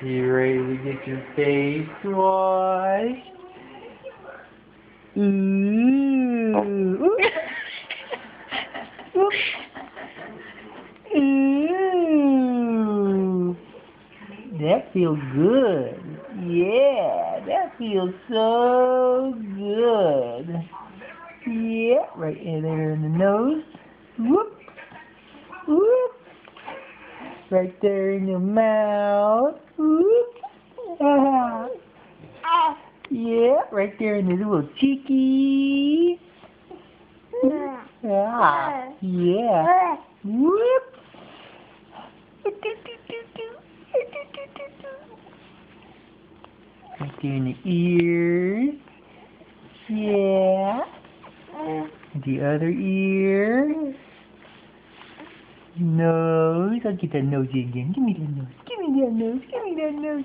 You ready to get your face washed? Ooh. Ooh. That feels good. Yeah, that feels so good. Yeah, right in there in the nose. Whoop. Whoop. Right there in your mouth. Whoop. Yeah, right there in the little cheeky. Yeah. Yeah. Whoop. Right there in the ears. Yeah. The other ear. Nose. I'll get that nose again. Give me that nose. Give me that nose. Give me that nose.